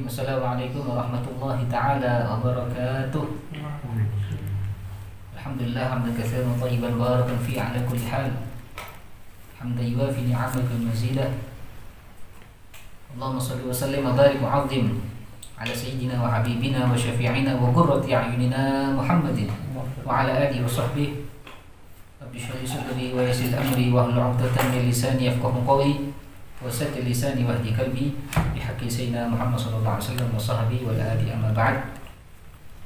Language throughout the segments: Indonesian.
Bismillahirrahmanirrahim. Assalamualaikum warahmatullahi ta'ala wabarakatuh. Alhamdulillah hamdan katsiran thayyiban barakan fi ala kulli hal. Hamdan yuwafi ni'amaka al-mazidah. Allahumma shalli wa sallim wa barik wa 'azzim ala sayyidina wa habibina wa syafi'ina wa qurrati a'yunina Muhammadin wa ala alihi wa sahbihi. Rabbi shrah li sadri wa yassir amri wa hlul 'uqdatam min lisani yafqahu qawli. Wasaddi lisani wahdi qalbi bihaqqi sayyidina Muhammad sallallahu alaihi wasallam wa sahbihi wa alihi amma ba'd.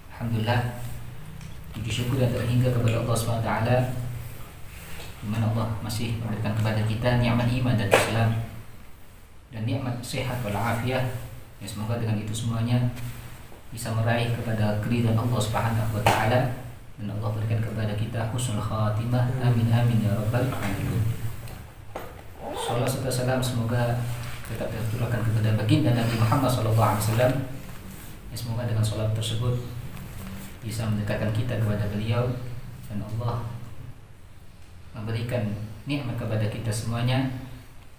Alhamdulillah, puji syukur dan terhingga kepada Allah Subhanahu wa taala, di mana Allah masih memberikan kepada kita nikmat iman dan Islam dan nikmat sehat wal afiah. Ya, semoga dengan itu semuanya bisa meraih kepada keridhaan Allah Subhanahu wa taala dan Allah berikan kepada kita husnul khatimah. Amin amin ya rabbal alamin. Salam serta salam semoga tetap tercurahkan kepada baginda Nabi Muhammad SAW. Ya, semoga dengan salat tersebut bisa mendekatkan kita kepada beliau dan Allah memberikan nikmat kepada kita semuanya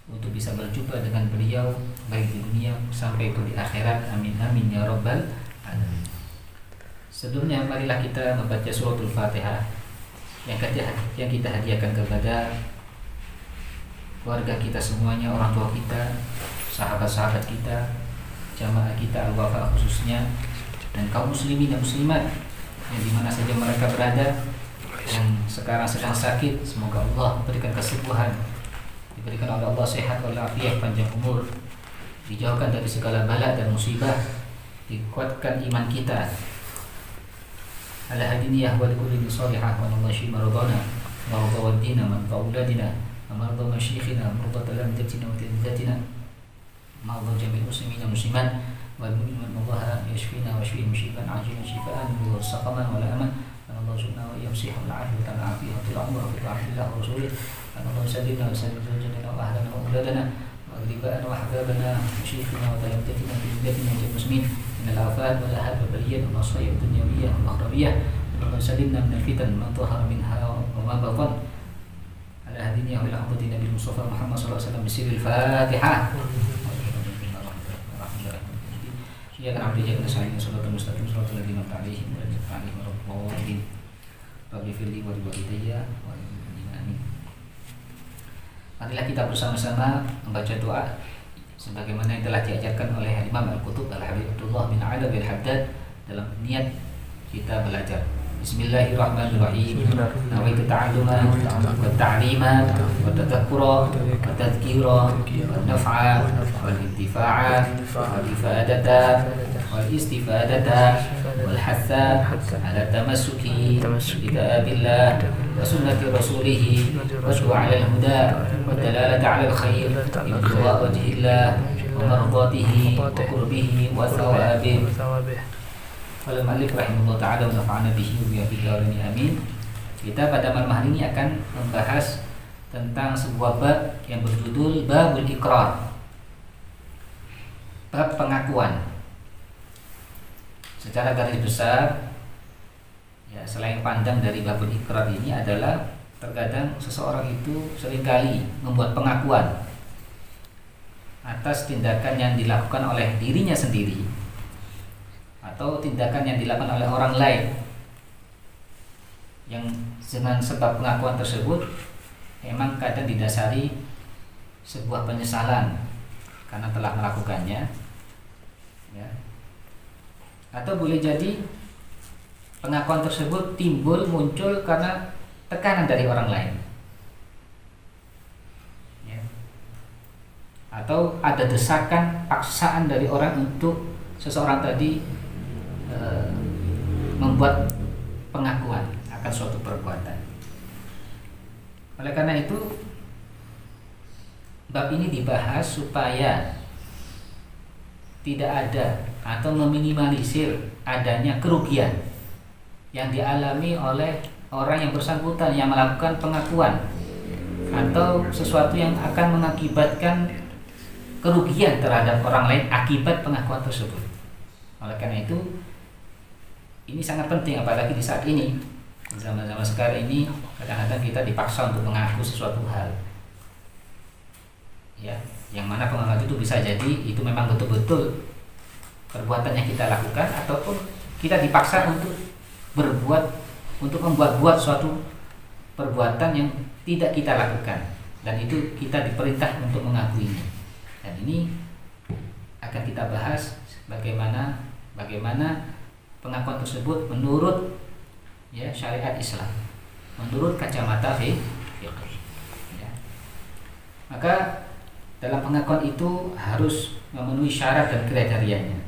untuk bisa berjumpa dengan beliau baik di dunia sampai di akhirat. Amin amin ya rabbal alamin. Sebelumnya marilah kita membaca suratul Fatihah yang kita hadiahkan kepada keluarga kita semuanya, orang tua kita, sahabat-sahabat kita, jamaah kita al-wafa khususnya, dan kaum muslimin dan muslimat yang dimana saja mereka berada, yang sekarang sedang sakit, semoga Allah berikan kesembuhan, diberikan oleh Allah sehat walafiat, panjang umur, dijauhkan dari segala bala dan musibah, dikuatkan iman kita. Ala hadiniyah wal ulil salihah wa nallahi maradana wa rawadina man tauladina مرضى مشيخنا مرضى تلامذتنا وتلميذاتنا مرضى جميع المسلمين والمسلمات والمؤمنين الله يشفينا ويشفيهم شفاء عاجلا شفاء من سقما ولا أمن أن الله يرزقنا وإياهم صحة والعافية والعافية وطول العمر وفي طاعة الله ورسوله أن الله يسلمنا ويسلم زوجنا وأهلنا وأولادنا وأقرباءنا وأحبابنا وشيخنا وتلامذتنا وتلميذاتنا جميع المسلمين من الآفات والآهات والبليات والمصائب الدنيوية والأخروية أن الله يسلمنا من الفتن ما ظهر منها وما بطن. Ala hadini wa ila abdi Nabi Mustafa Muhammad sallallahu alaihi wasallam bisiril Fatihah. Ya kan abdi jaga sayyidina sallallahu mustaqim sallallahu alaihi wa alihi wa sahbihi Rabbi firli wa walidayya wa amin. Marilah kita bersama-sama membaca doa sebagaimana yang telah diajarkan oleh Imam Al-Qutub Al-Habib Abdullah bin Ala bin Haddad dalam niat kita belajar. Bismillahirrahmanirrahim. Nawaitu ta'alluma wa ta'lima wa tadhakkura wa tadhkira wa naf'a wal intifa'a wal ifadata wal istifadata wal hatha ala tamassuki bi kitabillah wa sunnati rasulih wa syu'a 'ala al-huda wa dalalata 'ala al-khair ibtigha wajhillah wa mardatihi wa qurbihi wa thawabihi. Oleh Malik rahimahullah ta'ala wa nafa'ana bihi wa bihi amin. Kita pada malam hari ini akan membahas tentang sebuah bab yang berjudul Babul Iqrar, bab pengakuan. Secara garis besar, ya, selain pandang dari Babul Iqrar ini adalah terkadang seseorang itu seringkali membuat pengakuan atas tindakan yang dilakukan oleh dirinya sendiri atau tindakan yang dilakukan oleh orang lain, yang dengan sebab pengakuan tersebut memang kadang didasari sebuah penyesalan karena telah melakukannya, ya. Atau boleh jadi pengakuan tersebut muncul karena tekanan dari orang lain, ya. Atau ada desakan, paksaan dari orang untuk seseorang tadi membuat pengakuan akan suatu perbuatan. Oleh karena itu, bab ini dibahas supaya tidak ada atau meminimalisir adanya kerugian yang dialami oleh orang yang bersangkutan yang melakukan pengakuan atau sesuatu yang akan mengakibatkan kerugian terhadap orang lain akibat pengakuan tersebut. Oleh karena itu, ini sangat penting, apalagi di saat ini, zaman-zaman sekarang ini, kadang-kadang kita dipaksa untuk mengaku sesuatu hal, ya, yang mana pengakuan itu bisa jadi itu memang betul-betul perbuatan yang kita lakukan, ataupun kita dipaksa untuk membuat suatu perbuatan yang tidak kita lakukan, dan itu kita diperintah untuk mengakuinya. Dan ini akan kita bahas bagaimana pengakuan tersebut menurut syariat Islam, menurut kacamata fiqh. Ya. Maka dalam pengakuan itu harus memenuhi syarat dan kriterianya.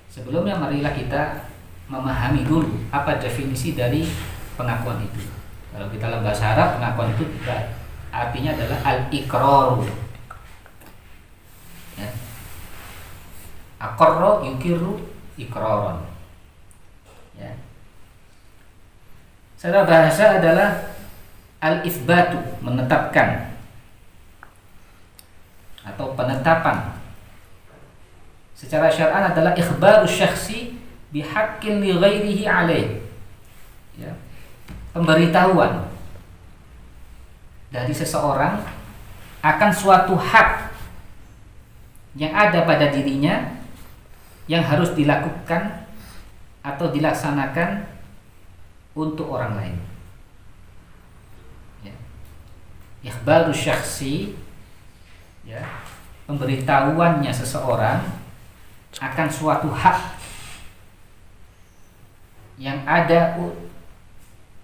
Sebelumnya marilah kita memahami dulu apa definisi dari pengakuan itu. Kalau kita dalam bahasa Arab, pengakuan itu artinya adalah al-iqrar. Ya. Aqarra yuqirru iqraran. Ya. Secara bahasa adalah al-itsbatu, menetapkan atau penetapan. Secara syar'an adalah ikhbaru syakhsi bihaqqin li ghairihi alaih. Ya. Pemberitahuan dari seseorang akan suatu hak yang ada pada dirinya yang harus dilakukan atau dilaksanakan untuk orang lain. Ya. Ikhbaru syakhsi, ya, pemberitahuannya seseorang akan suatu hak yang ada,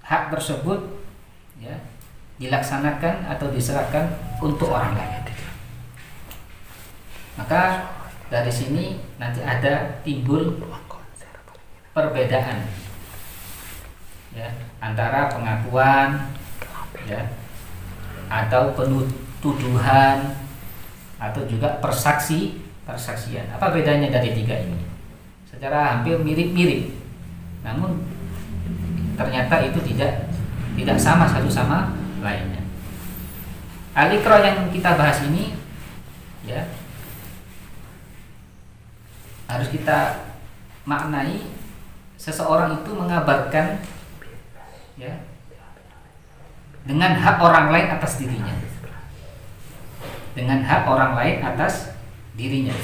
hak tersebut ya dilaksanakan atau diserahkan untuk orang lain. Maka dari sini nanti ada timbul perbedaan ya antara pengakuan ya atau penuduhan atau juga persaksian. Apa bedanya dari tiga ini? Secara hampir mirip-mirip, namun ternyata itu tidak sama satu sama lainnya. Al-iqrar yang kita bahas ini ya harus kita maknai seseorang itu mengabarkan ya dengan hak orang lain atas dirinya. Dengan hak orang lain atas dirinya.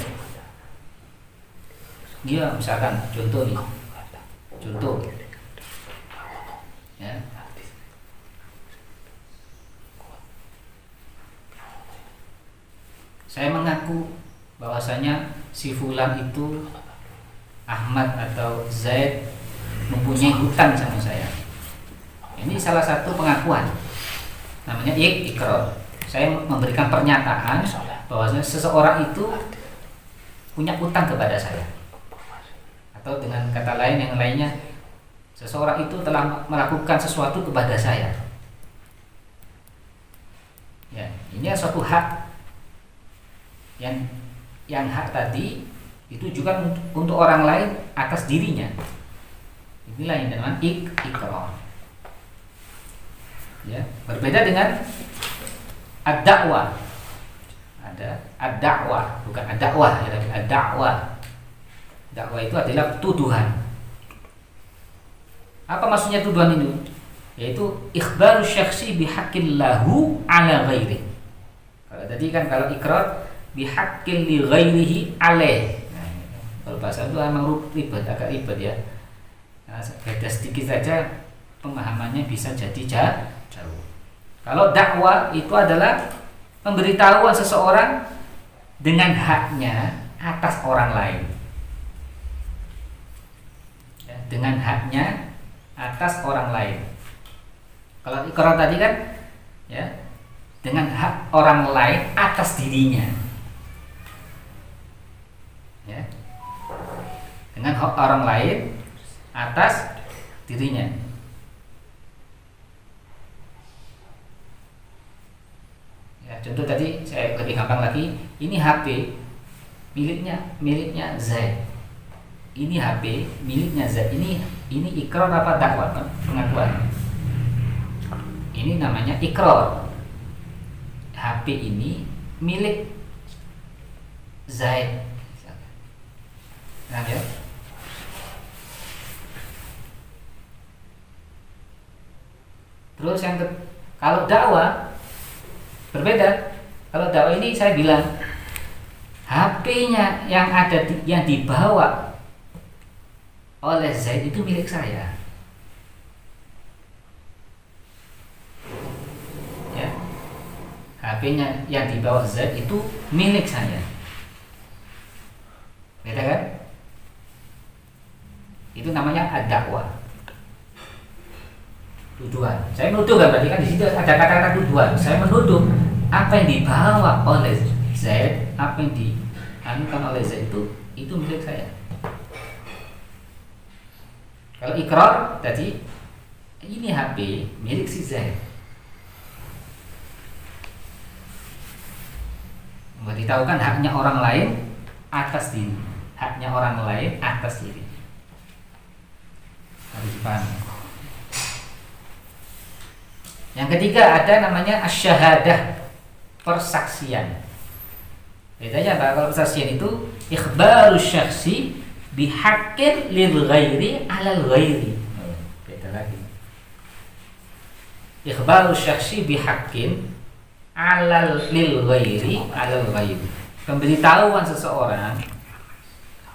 Dia misalkan contoh ya. Saya mengaku bahwasanya si fulan itu Ahmad atau Zaid mempunyai hutang sama saya. Ini salah satu pengakuan, namanya iqrar. Saya memberikan pernyataan bahwasanya seseorang itu punya hutang kepada saya. Atau dengan kata lain yang lainnya, seseorang itu telah melakukan sesuatu kepada saya. Ya, ini suatu hak yang hak tadi ditujukan untuk orang lain atas dirinya. Inilah yang dinamakan iqrar. Ya, berbeda dengan ad-da'wah. Ada ad-da'wah, bukan ad-da'wah, ya, tapi ad-da'wah. Dakwah itu adalah tuduhan. Apa maksudnya tuduhan ini? Yaitu ikhbaru syakhsi bihaqqin lahu ala ghairi. Kalau tadi kan kalau iqrar bihaqqin li ghairihi alaih. Nah, kalau bahasa itu memang ribet, agak ribet ya. Nah, beda sedikit saja pemahamannya bisa jadi jauh. Kalau dakwah itu adalah pemberitahuan seseorang dengan haknya atas orang lain. Ya, dengan haknya atas orang lain. Kalau iqrar tadi kan ya dengan hak orang lain atas dirinya. Ya. Dengan hak orang lain atas dirinya. Ya, contoh tadi saya lebih gampang lagi, ini HP miliknya Zaid. Ini HP miliknya Zaid. Ini iqrar apa dakwah? Pengakuan. Ini namanya iqrar. HP ini milik Zaid. Nah, ya. Terus kalau dakwah berbeda. Kalau dakwah ini saya bilang HP-nya yang dibawa oleh Zaid itu milik saya. Ya. HP-nya yang dibawa Zaid itu milik saya. Beda kan? Itu namanya ad-dakwah. Tuduhan. Saya menuduh kan, berarti kan di situ ada kata-kata tuduhan. Saya menuduh apa yang dibawa oleh Zaid, apa yang dianukan oleh Zaid itu milik saya. Kalau ikrar tadi ini HP milik si Zaid. Memberitahukan haknya orang lain atas diri, haknya orang lain atas diri. Harus dipahami. Yang ketiga ada namanya asy-syahadah, persaksian. Bedanya apa? Kalau persaksian itu ikhbaru syakhsi bihaqqin lil ghairi 'alal ghairi. Beda lagi. Ikhbaru syakhsi bihaqqin 'alal lil ghairi 'alal ghairi. Pemberitahuan seseorang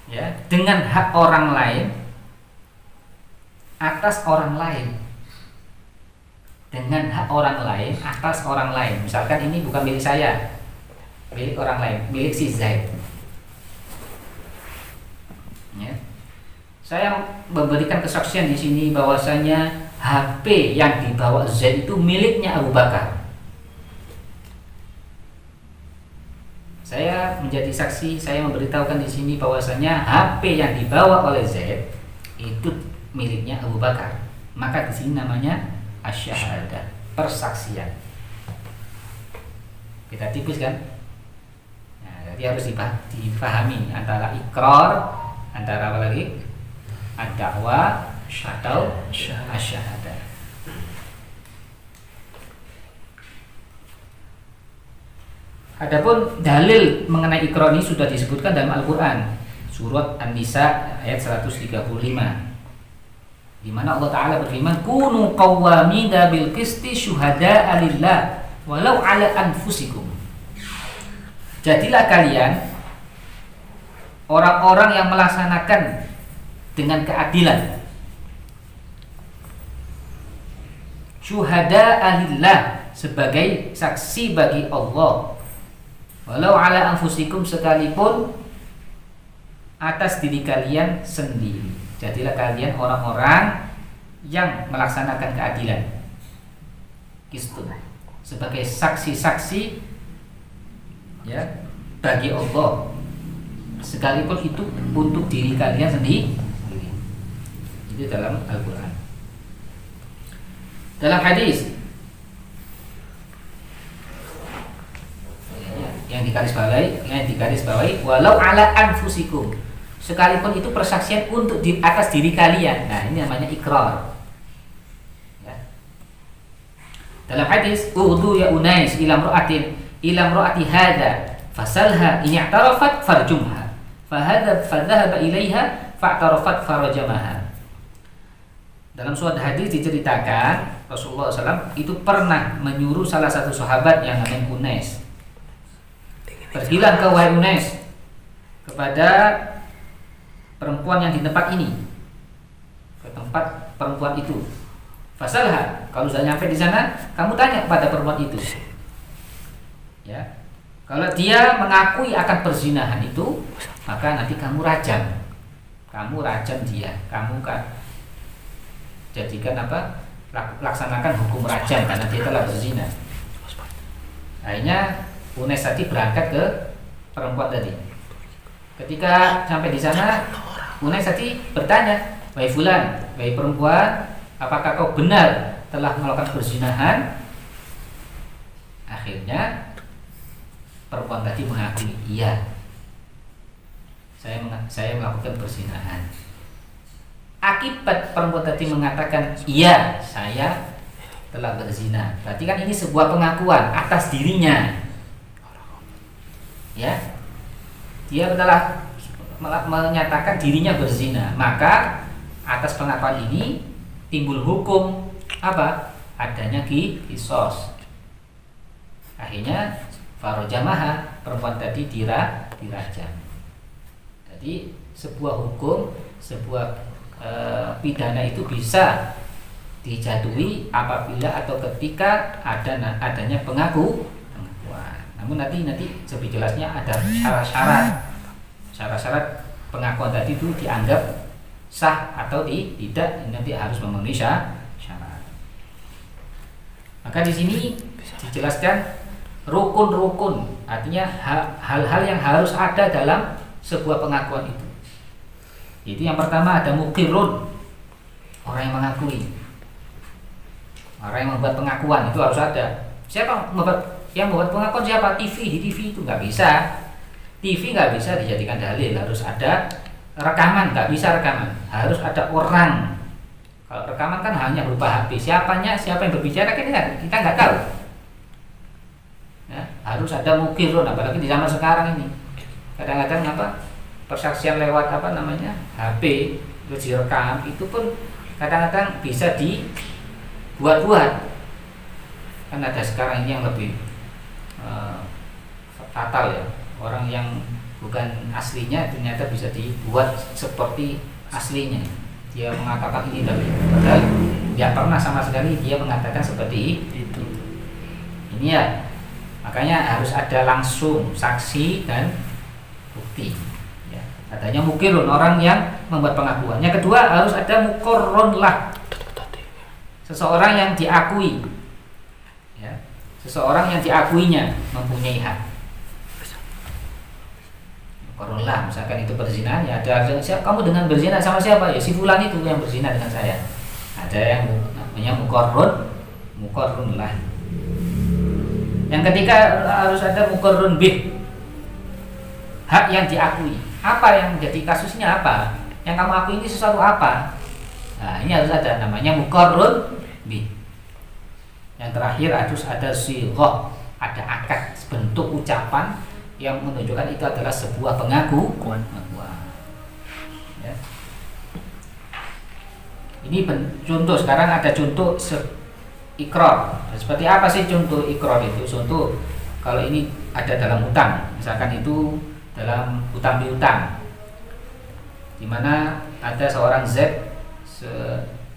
ya dengan hak orang lain atas orang lain. Dengan hak orang lain atas orang lain. Misalkan ini bukan milik saya, milik orang lain, milik si Zaid. Ya. Saya memberikan kesaksian di sini bahwasanya HP yang dibawa Zaid itu miliknya Abu Bakar. Saya menjadi saksi, saya memberitahukan di sini bahwasanya HP yang dibawa oleh Zaid itu miliknya Abu Bakar. Maka di sini namanya asy-syahadah, persaksian. Kita tipis kan? Nah, jadi harus dipahami antara ikrar, antara apa lagi? Ad-da'wah atau asy-syahadah. Adapun dalil mengenai ikrar ini sudah disebutkan dalam Al-Qur'an, surat An-Nisa ayat 135. Di mana Allah Ta'ala berfirman, kunu qawwamina bil qisti syuhada'a lillah walau 'ala anfusikum. Jadilah kalian orang-orang yang melaksanakan dengan keadilan. Syuhada'a lillah, sebagai saksi bagi Allah. Walau 'ala anfusikum, sekalipun atas diri kalian sendiri. Jadilah kalian orang-orang yang melaksanakan keadilan. Kistu, sebagai saksi-saksi ya bagi Allah, sekalipun itu untuk diri kalian sendiri. Itu dalam Al-Qur'an. Dalam hadis yang digarisbawahi walau 'ala anfusikum, sekalipun itu persaksian untuk di atas diri kalian. Nah, ini namanya ikrar. Ya. Dalam hadis, "Ughdu ya Unais ila imra'ati hadha fasalha in i'tarafat farjumha. Fadhahaba ilaiha fa'tarafat farajamaha." Dalam suatu hadis diceritakan Rasulullah SAW itu pernah menyuruh salah satu sahabat yang namanya Unais. Pergilah ke wahai Unais kepada perempuan yang di tempat ini, ke tempat perempuan itu. Fasalha, kalau sudah nyampe di sana, kamu tanya kepada perempuan itu. Ya, kalau dia mengakui akan perzinahan itu, maka nanti kamu rajam dia, kamu kan jadikan apa? Laksanakan hukum rajam karena dia telah berzina. Akhirnya Unais tadi berangkat ke perempuan tadi. Ketika sampai di sana, Unais tadi bertanya, "Wahai fulan, wahai perempuan, apakah kau benar telah melakukan perzinahan?" Akhirnya perempuan tadi mengakui, "Iya, saya melakukan perzinahan." Akibat perempuan tadi mengatakan, "Iya, saya telah berzina." Berarti kan ini sebuah pengakuan atas dirinya. Ya, dia telah menyatakan dirinya berzina, maka atas pengakuan ini timbul hukum apa? Adanya qisas. Akhirnya farojamaha, perempuan tadi dirajam. Jadi sebuah hukum, sebuah pidana itu bisa dijatuhi apabila atau ketika adanya pengakuan. Namun nanti lebih jelasnya ada syarat-syarat pengakuan tadi itu dianggap sah atau tidak, nanti harus memenuhi syarat. Maka di sini dijelaskan rukun-rukun, artinya hal-hal yang harus ada dalam sebuah pengakuan itu. Itu yang pertama ada mukirun, orang yang mengakui, orang yang membuat pengakuan itu harus ada. Siapa yang membuat pengakuan? Siapa? TV, di TV itu nggak bisa. TV nggak bisa dijadikan dalil, harus ada rekaman, nggak bisa rekaman, harus ada orang. Kalau rekaman kan hanya berupa HP, siapa yang berbicara kita nggak tahu. Ya, harus ada mukirun, apalagi di zaman sekarang ini. Kadang-kadang persaksian lewat HP terus direkam, itu pun kadang-kadang bisa dibuat-buat. Kan ada sekarang ini yang lebih fatal ya, orang yang bukan aslinya ternyata bisa dibuat seperti aslinya. Dia mengatakan ini dari padahal tidak pernah sama sekali dia mengatakan seperti itu. Ini ya, makanya harus ada langsung saksi dan bukti. Ya, adanya mukirun, orang yang membuat pengakuan. Yang kedua harus ada mukorron lah, seseorang yang diakui. Ya, seseorang yang diakuinya mempunyai hak. Mukorron lah, misalkan itu berzina, ya ada kamu dengan berzina sama siapa? Ya si fulan itu yang berzina dengan saya. Ada yang namanya mukorron lah. Yang ketiga harus ada mukorron bih, hak yang diakui. Apa yang menjadi kasusnya apa? Yang kamu akui ini sesuatu apa? Nah, ini harus ada namanya mukorron bih. Yang terakhir harus ada sighah, ada akad, bentuk ucapan yang menunjukkan itu adalah sebuah pengakuan. Ya. Ini contoh, sekarang ada contoh ikrar. Seperti apa sih contoh ikrar itu? Contoh kalau ini ada dalam hutang, misalkan itu dalam hutang piutang, di mana ada seorang Z,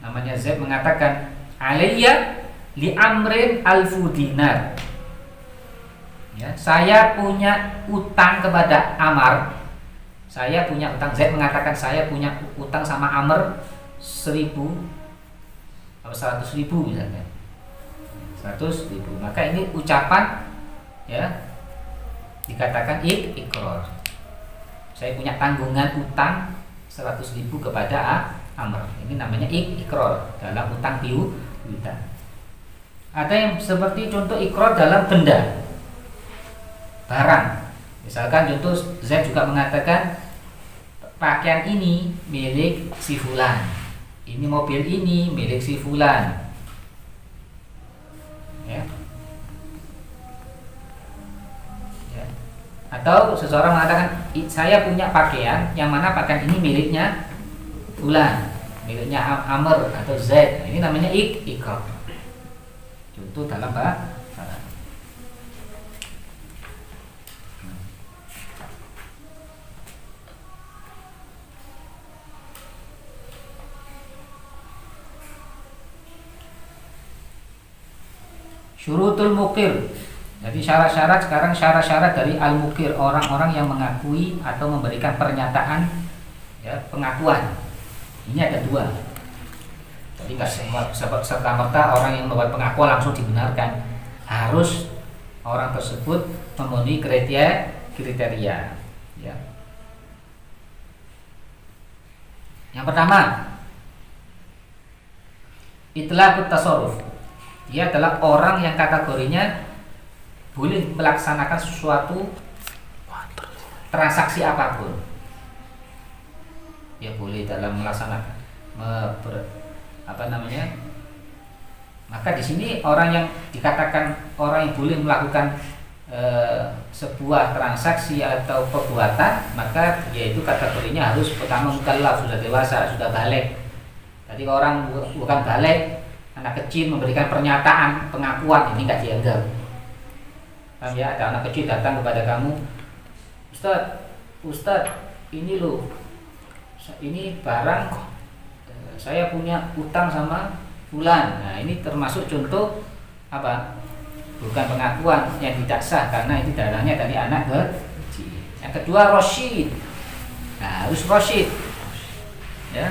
namanya Z mengatakan alayya li amrin alfu dinar. Ya, saya punya utang kepada Amar. Saya punya utang. Z mengatakan saya punya utang sama Amr 1.000 atau 100.000 misalnya. 100.000. Maka ini ucapan, ya, dikatakan ikrar. Saya punya tanggungan utang 100.000 kepada Amr. Ini namanya ikrar dalam utang piutang. Ada yang seperti contoh ikrar dalam benda, barang. Misalkan contoh Z juga mengatakan pakaian ini milik si fulan, ini mobil ini milik si fulan. Ya. Ya. Atau seseorang mengatakan saya punya pakaian yang mana pakaian ini miliknya fulan, miliknya Amr atau Z. Ini namanya ikrar. Contoh dalam barang. Syurutul mukir. Jadi syarat-syarat sekarang, syarat-syarat dari al-mukir, orang-orang yang mengakui atau memberikan pernyataan, ya, pengakuan. Ini ada dua. Jadi nggak serta-merta orang yang membuat pengakuan langsung dibenarkan. Harus orang tersebut memenuhi kriteria. Ya. Yang pertama, itlaqut tasarruf. Dia adalah orang yang kategorinya boleh melaksanakan sesuatu transaksi apapun. Ya boleh dalam melaksanakan Maka di sini orang yang dikatakan orang yang boleh melakukan sebuah transaksi atau perbuatan, maka yaitu kategorinya harus pertama mukallaf, sudah dewasa, sudah balik. Tadi orang bukan balik, anak kecil memberikan pernyataan pengakuan, ini nggak dianggap. Paham ya? Ada anak kecil datang kepada kamu, Ustadz, ini loh, ini barang saya punya utang sama fulan. Nah, ini termasuk contoh apa? Bukan pengakuan yang tidak sah karena itu darahnya dari anak kecil. Yang kedua, Rosyid. Nah, harus Rosyid. Ya.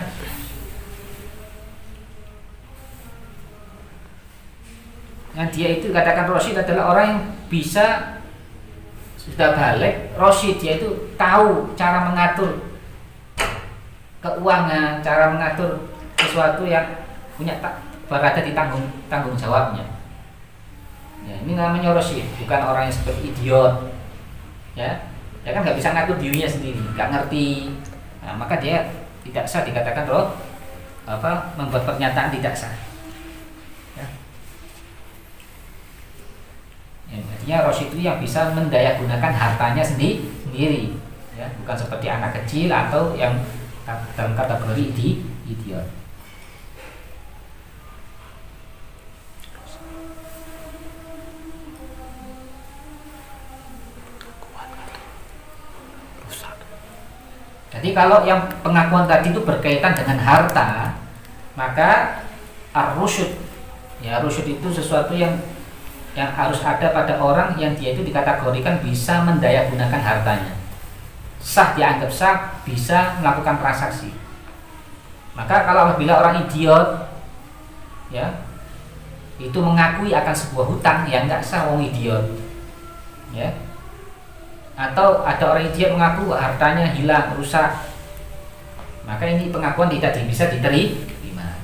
Yang dia itu katakan Rosyid adalah orang yang bisa sudah balik Rosyid, yaitu tahu cara mengatur keuangan, cara mengatur sesuatu yang punya berada di tanggung jawabnya. Ya, ini namanya Rosyid, bukan orang yang seperti idiot. Ya kan nggak bisa ngatur dirinya sendiri, nggak ngerti. Nah, maka dia tidak sah dikatakan membuat pernyataan tidak sah. Ya, artinya Rosyid itu yang bisa mendayagunakan hartanya sendiri, ya, bukan seperti anak kecil atau yang dalam kategori idiot. Jadi kalau yang pengakuan tadi itu berkaitan dengan harta, maka ar-rusyud, ya, rusyud itu sesuatu yang harus ada pada orang yang dia itu dikategorikan bisa mendayagunakan hartanya. Sah, dianggap sah, bisa melakukan transaksi. Maka kalau apabila orang idiot, ya, itu mengakui akan sebuah hutang, ya enggak sah, wong idiot. Ya. Atau ada orang idiot mengaku hartanya hilang, rusak, maka ini pengakuan tidak bisa diterima.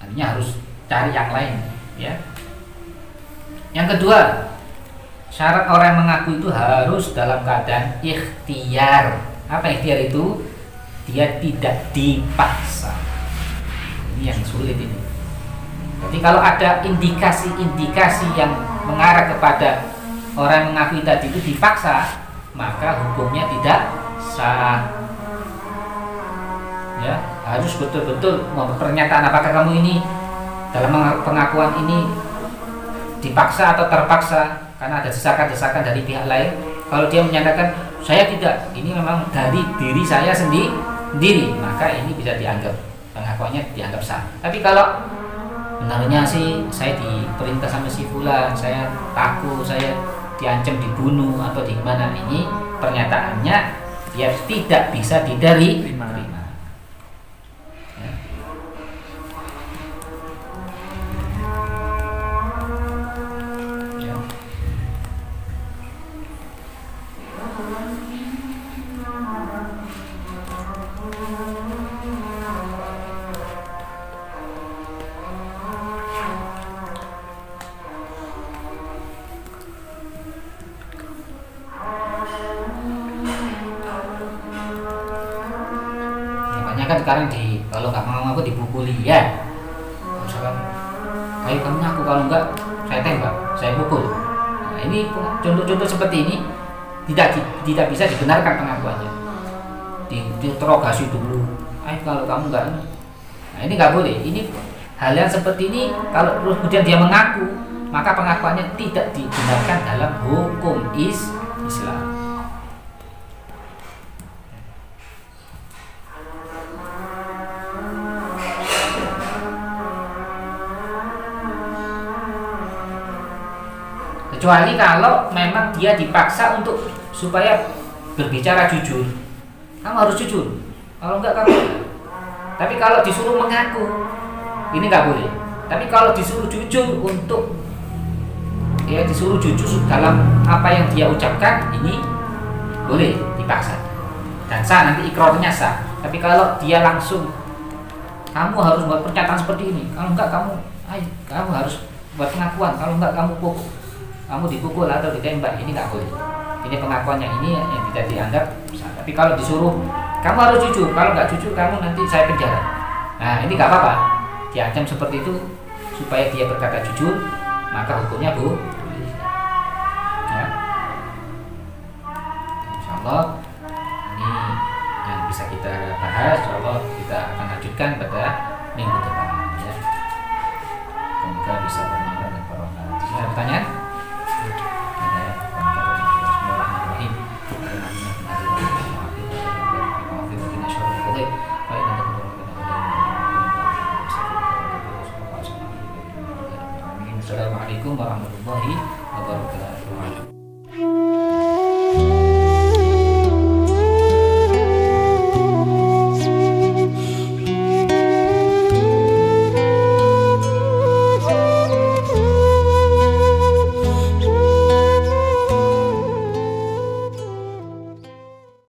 Artinya harus cari yang lain, ya. Yang kedua, syarat orang yang mengaku itu harus dalam keadaan ikhtiar. Apa ikhtiar itu? Dia tidak dipaksa. Ini yang sulit ini. Jadi kalau ada indikasi-indikasi yang mengarah kepada orang yang mengaku tadi itu dipaksa, maka hukumnya tidak sah. Ya, harus betul-betul pernyataan apakah kamu ini dalam pengakuan ini dipaksa atau terpaksa karena ada desakan-desakan dari pihak lain. Kalau dia menyatakan saya tidak, ini memang dari diri saya sendiri, maka ini bisa dianggap pengakuannya dianggap sah. Tapi kalau benarnya sih saya diperintah sama si fulan, saya takut, saya diancam dibunuh atau di mana, ini pernyataannya dia tidak bisa diterima. Kan sekarang kalau nggak mau ngaku dipukuli, ya. Misalkan, ayo kamu ngaku, kalau enggak saya tembak, saya pukul. Nah, ini contoh-contoh seperti ini tidak bisa dibenarkan pengakuannya. Diinterogasi dulu. Ayo kalau kamu enggak, nah ini nggak boleh. Ini hal yang seperti ini kalau kemudian dia mengaku, maka pengakuannya tidak dibenarkan dalam hukum Islam. Kecuali kalau memang dia dipaksa supaya berbicara jujur, kamu harus jujur. Kalau enggak kamu. Tapi kalau disuruh mengaku, ini nggak boleh. Tapi kalau disuruh jujur disuruh jujur dalam apa yang dia ucapkan, ini boleh dipaksa dan sah, nanti ikrarnya sah. Tapi kalau dia langsung, kamu harus buat pernyataan seperti ini, kalau enggak kamu harus buat pengakuan, kalau enggak kamu dipukul atau ditembak, ini nggak boleh. Ini pengakuannya ini yang tidak dianggap sah. Tapi kalau disuruh kamu harus jujur, kalau nggak jujur kamu nanti saya penjara. Nah ini nggak apa-apa, diancam seperti itu supaya dia berkata jujur, maka hukumnya boleh. Ya. Insyaallah ini yang bisa kita bahas. Insyaallah kita akan lanjutkan pada minggu depan. Ya. Semoga bisa bermanfaat dan barokah. Ada pertanyaan? Wassalamualaikum warahmatullahi wabarakatuh.